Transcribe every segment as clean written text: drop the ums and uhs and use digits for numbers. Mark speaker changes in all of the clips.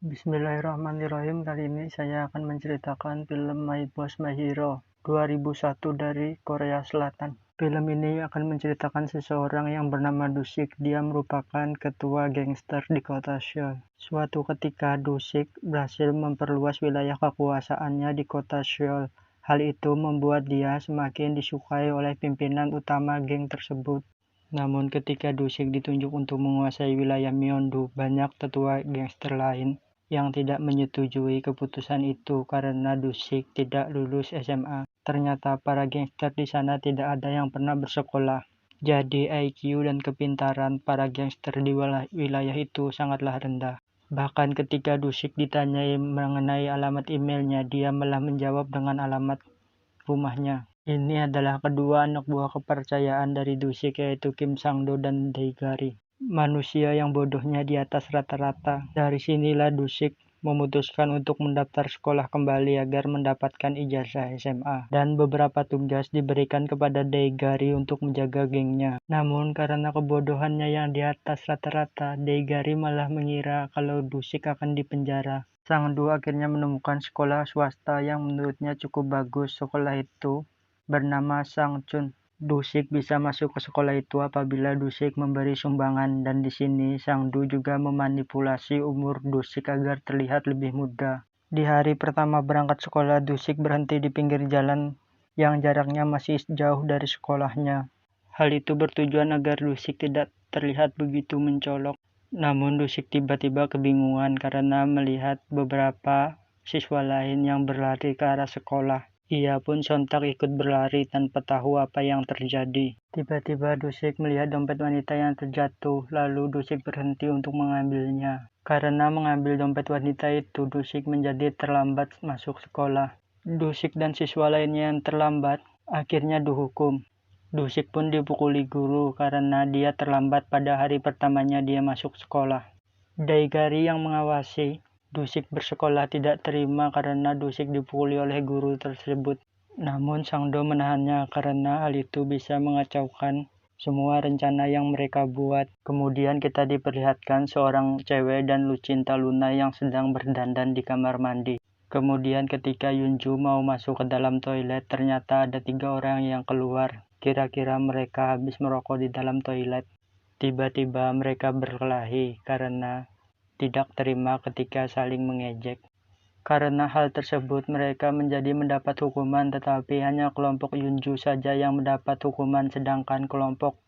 Speaker 1: Bismillahirrahmanirrahim. Kali ini saya akan menceritakan film My Boss My Hero 2001 dari Korea Selatan. Film ini akan menceritakan seseorang yang bernama Dusik. Dia merupakan ketua gangster di kota Seoul. Suatu ketika Dusik berhasil memperluas wilayah kekuasaannya di kota Seoul. Hal itu membuat dia semakin disukai oleh pimpinan utama geng tersebut. Namun ketika Dusik ditunjuk untuk menguasai wilayah Myeongdo, banyak tetua gangster lain yang tidak menyetujui keputusan itu karena Dusik tidak lulus SMA. Ternyata para gangster di sana tidak ada yang pernah bersekolah. Jadi IQ dan kepintaran para gangster di wilayah itu sangatlah rendah. Bahkan ketika Dusik ditanyai mengenai alamat emailnya, dia malah menjawab dengan alamat rumahnya. Ini adalah kedua anak buah kepercayaan dari Dusik, yaitu Kim Sang-do dan Dae-gari. Manusia yang bodohnya di atas rata-rata. Dari sinilah Dusik memutuskan untuk mendaftar sekolah kembali agar mendapatkan ijazah SMA. Dan beberapa tugas diberikan kepada Dae-gari untuk menjaga gengnya. Namun karena kebodohannya yang di atas rata-rata, Dae-gari malah mengira kalau Dusik akan dipenjara. Sang-do akhirnya menemukan sekolah swasta yang menurutnya cukup bagus. Sekolah itu bernama Sang-chun. Dusik bisa masuk ke sekolah itu apabila Dusik memberi sumbangan, dan di sini Sang-do juga memanipulasi umur Dusik agar terlihat lebih muda. Di hari pertama berangkat sekolah, Dusik berhenti di pinggir jalan yang jaraknya masih jauh dari sekolahnya. Hal itu bertujuan agar Dusik tidak terlihat begitu mencolok. Namun Dusik tiba-tiba kebingungan karena melihat beberapa siswa lain yang berlari ke arah sekolah. Ia pun sontak ikut berlari tanpa tahu apa yang terjadi. Tiba-tiba Dusik melihat dompet wanita yang terjatuh, lalu Dusik berhenti untuk mengambilnya. Karena mengambil dompet wanita itu, Dusik menjadi terlambat masuk sekolah. Dusik dan siswa lainnya yang terlambat akhirnya dihukum. Dusik pun dipukuli guru karena dia terlambat pada hari pertamanya dia masuk sekolah. Dae-gari yang mengawasi Dusik bersekolah tidak terima karena Dusik dipukuli oleh guru tersebut. Namun Sang-do menahannya karena hal itu bisa mengacaukan semua rencana yang mereka buat. Kemudian kita diperlihatkan seorang cewek dan Lucinta Luna yang sedang berdandan di kamar mandi. Kemudian ketika Yunju mau masuk ke dalam toilet, ternyata ada 3 orang yang keluar. Kira-kira mereka habis merokok di dalam toilet. Tiba-tiba mereka berkelahi karena tidak terima ketika saling mengejek. Karena hal tersebut mereka mendapat hukuman, tetapi hanya kelompok Yunju saja yang mendapat hukuman, sedangkan kelompok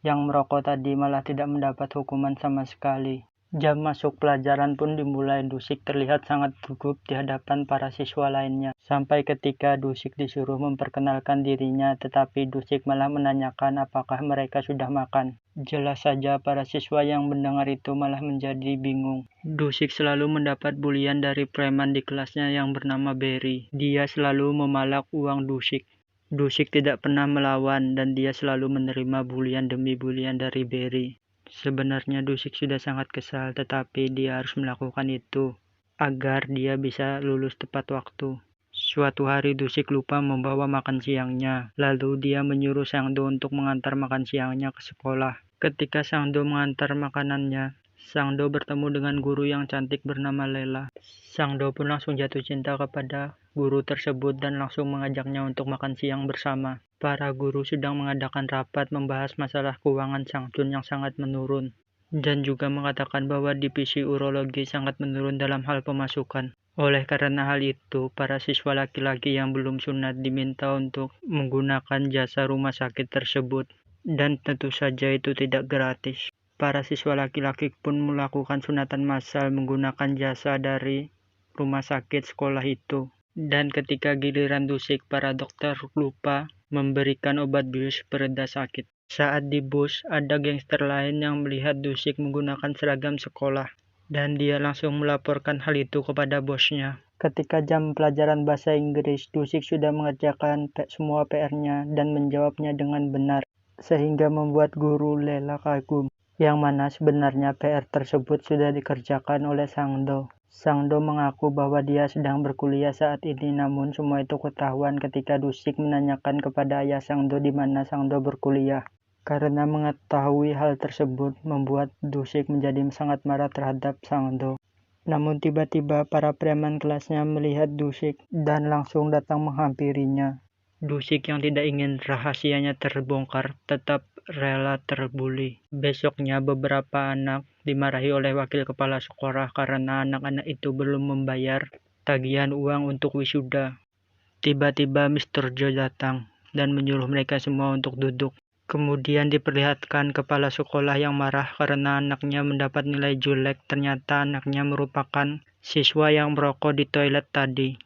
Speaker 1: yang merokok tadi malah tidak mendapat hukuman sama sekali. Jam masuk pelajaran pun dimulai. Dusik terlihat sangat gugup di hadapan para siswa lainnya. Sampai ketika Dusik disuruh memperkenalkan dirinya, tetapi Dusik malah menanyakan apakah mereka sudah makan. Jelas saja para siswa yang mendengar itu malah menjadi bingung. Dusik selalu mendapat bulian dari preman di kelasnya yang bernama Berry. Dia selalu memalak uang Dusik. Dusik tidak pernah melawan dan dia selalu menerima bulian demi bulian dari Berry. Sebenarnya Dusik sudah sangat kesal, tetapi dia harus melakukan itu agar dia bisa lulus tepat waktu. Suatu hari Dusik lupa membawa makan siangnya, lalu dia menyuruh Sang-do untuk mengantar makan siangnya ke sekolah. Ketika Sang-do mengantar makanannya, Sang-do bertemu dengan guru yang cantik bernama Lela. Sang-do pun langsung jatuh cinta kepada guru tersebut dan langsung mengajaknya untuk makan siang bersama. Para guru sedang mengadakan rapat membahas masalah keuangan Sang-chun yang sangat menurun, dan juga mengatakan bahwa divisi urologi sangat menurun dalam hal pemasukan. Oleh karena hal itu, para siswa laki-laki yang belum sunat diminta untuk menggunakan jasa rumah sakit tersebut, dan tentu saja itu tidak gratis. Para siswa laki-laki pun melakukan sunatan massal menggunakan jasa dari rumah sakit sekolah itu. Dan ketika giliran Dusik, para dokter lupa memberikan obat bius pereda sakit. Saat di bus, ada gangster lain yang melihat Dusik menggunakan seragam sekolah, dan dia langsung melaporkan hal itu kepada bosnya. Ketika jam pelajaran bahasa Inggris, Dusik sudah mengerjakan semua PR-nya dan menjawabnya dengan benar, sehingga membuat guru Lela kagum, yang mana sebenarnya PR tersebut sudah dikerjakan oleh Sang-do. Sang-do mengaku bahwa dia sedang berkuliah saat ini, namun semua itu ketahuan ketika Dusik menanyakan kepada ayah Sang-do di mana Sang-do berkuliah. Karena mengetahui hal tersebut, membuat Dusik menjadi sangat marah terhadap Sang-do. Namun tiba-tiba para preman kelasnya melihat Dusik dan langsung datang menghampirinya. Dusik yang tidak ingin rahasianya terbongkar tetap rela terbuli. Besoknya beberapa anak dimarahi oleh wakil kepala sekolah karena anak-anak itu belum membayar tagihan uang untuk wisuda. Tiba-tiba Mr. Joe datang dan menyuruh mereka semua untuk duduk. Kemudian diperlihatkan kepala sekolah yang marah karena anaknya mendapat nilai jelek. Ternyata anaknya merupakan siswa yang merokok di toilet tadi.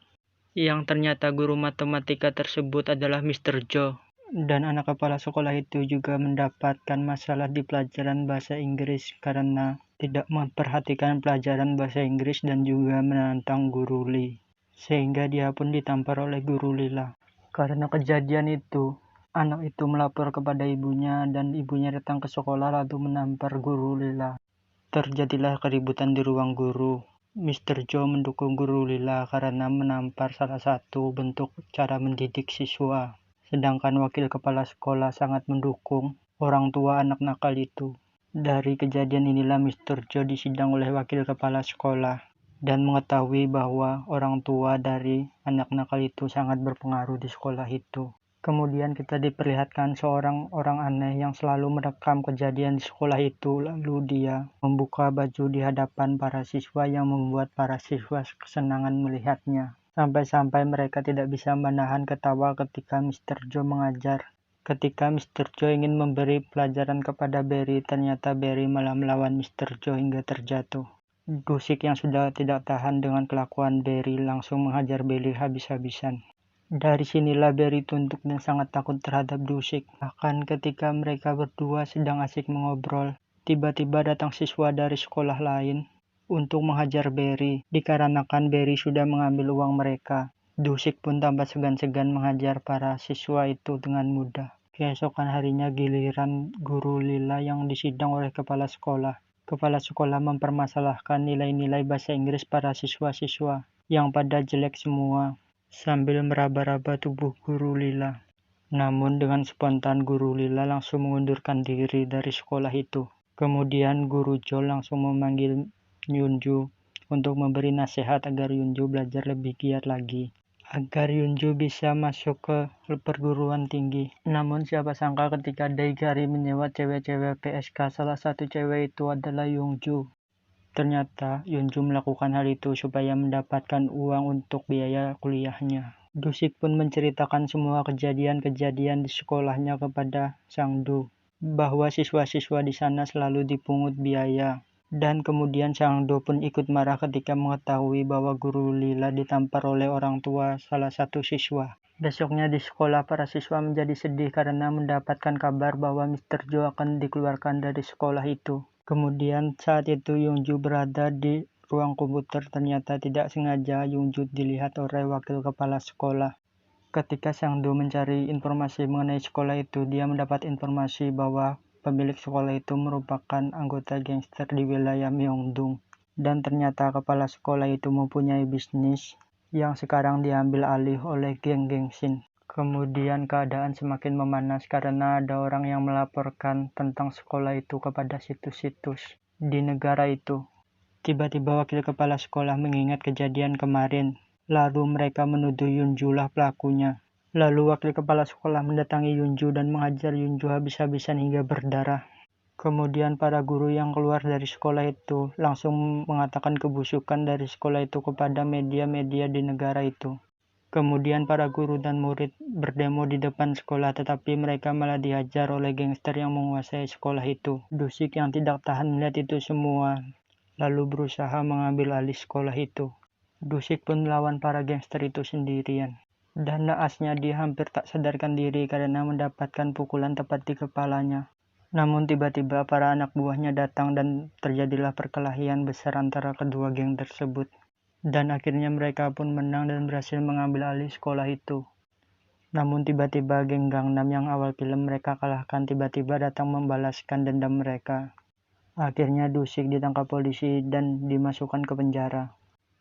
Speaker 1: Yang ternyata guru matematika tersebut adalah Mr. Joe. Dan anak kepala sekolah itu juga mendapatkan masalah di pelajaran bahasa Inggris karena tidak memperhatikan pelajaran bahasa Inggris dan juga menantang guru Lee. Sehingga dia pun ditampar oleh guru Lila. Karena kejadian itu, anak itu melapor kepada ibunya dan ibunya datang ke sekolah lalu menampar guru Lila. Terjadilah keributan di ruang guru. Mr. Joe mendukung guru Lila karena menampar salah satu bentuk cara mendidik siswa. Sedangkan wakil kepala sekolah sangat mendukung orang tua anak nakal itu. Dari kejadian inilah Mr. Joe disidang oleh wakil kepala sekolah dan mengetahui bahwa orang tua dari anak nakal itu sangat berpengaruh di sekolah itu. Kemudian kita diperlihatkan seorang orang aneh yang selalu merekam kejadian di sekolah itu, lalu dia membuka baju di hadapan para siswa yang membuat para siswa kesenangan melihatnya. Sampai-sampai mereka tidak bisa menahan ketawa ketika Mr. Joe mengajar. Ketika Mr. Joe ingin memberi pelajaran kepada Barry, ternyata Barry malah melawan Mr. Joe hingga terjatuh. Dusik yang sudah tidak tahan dengan kelakuan Barry langsung menghajar Barry habis-habisan. Dari sinilah Barry tunduk dan sangat takut terhadap Dusik. Bahkan ketika mereka berdua sedang asik mengobrol, tiba-tiba datang siswa dari sekolah lain untuk menghajar Barry, dikarenakan Barry sudah mengambil uang mereka. Dusik pun tanpa segan-segan menghajar para siswa itu dengan mudah. Keesokan harinya giliran guru Lila yang disidang oleh kepala sekolah. Kepala sekolah mempermasalahkan nilai-nilai bahasa Inggris para siswa-siswa yang pada jelek semua, sambil meraba-raba tubuh guru Lila. Namun dengan spontan guru Lila langsung mengundurkan diri dari sekolah itu. Kemudian guru Joe langsung memanggil Yunju untuk memberi nasihat agar Yunju belajar lebih giat lagi, agar Yunju bisa masuk ke perguruan tinggi. Namun siapa sangka ketika Daigari menyewa cewek-cewek PSK, salah satu cewek itu adalah Yunju. Ternyata Yunju melakukan hal itu supaya mendapatkan uang untuk biaya kuliahnya. Dusik pun menceritakan semua kejadian-kejadian di sekolahnya kepada Sang Do, bahwa siswa-siswa di sana selalu dipungut biaya. Dan kemudian Sang Do pun ikut marah ketika mengetahui bahwa guru Lila ditampar oleh orang tua salah satu siswa. Besoknya di sekolah para siswa menjadi sedih karena mendapatkan kabar bahwa Mr. Joe akan dikeluarkan dari sekolah itu. Kemudian saat itu Yunju berada di ruang komputer, ternyata tidak sengaja Yunju dilihat oleh wakil kepala sekolah. Ketika Sang Do mencari informasi mengenai sekolah itu, dia mendapat informasi bahwa pemilik sekolah itu merupakan anggota gangster di wilayah Myeongdong. Dan ternyata kepala sekolah itu mempunyai bisnis yang sekarang diambil alih oleh geng Gengsin. Kemudian keadaan semakin memanas karena ada orang yang melaporkan tentang sekolah itu kepada situs-situs di negara itu. Tiba-tiba wakil kepala sekolah mengingat kejadian kemarin, lalu mereka menuduh Yunju lah pelakunya. Lalu wakil kepala sekolah mendatangi Yunju dan menghajar Yunju habis-habisan hingga berdarah. Kemudian para guru yang keluar dari sekolah itu langsung mengatakan kebusukan dari sekolah itu kepada media-media di negara itu. Kemudian para guru dan murid berdemo di depan sekolah, tetapi mereka malah dihajar oleh gangster yang menguasai sekolah itu. Dusik yang tidak tahan melihat itu semua, lalu berusaha mengambil alih sekolah itu. Dusik pun melawan para gangster itu sendirian. Dan naasnya dia hampir tak sadarkan diri karena mendapatkan pukulan tepat di kepalanya. Namun tiba-tiba para anak buahnya datang dan terjadilah perkelahian besar antara kedua geng tersebut. Dan akhirnya mereka pun menang dan berhasil mengambil alih sekolah itu. Namun tiba-tiba geng Gangnam yang awal film mereka kalahkan tiba-tiba datang membalaskan dendam mereka. Akhirnya Dusik ditangkap polisi dan dimasukkan ke penjara.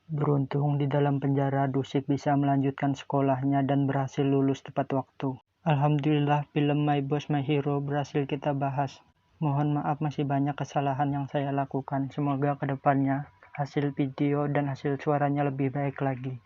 Speaker 1: Beruntung di dalam penjara Dusik bisa melanjutkan sekolahnya dan berhasil lulus tepat waktu. Alhamdulillah film My Boss My Hero berhasil kita bahas. Mohon maaf masih banyak kesalahan yang saya lakukan. Semoga kedepannya hasil video dan hasil suaranya lebih baik lagi.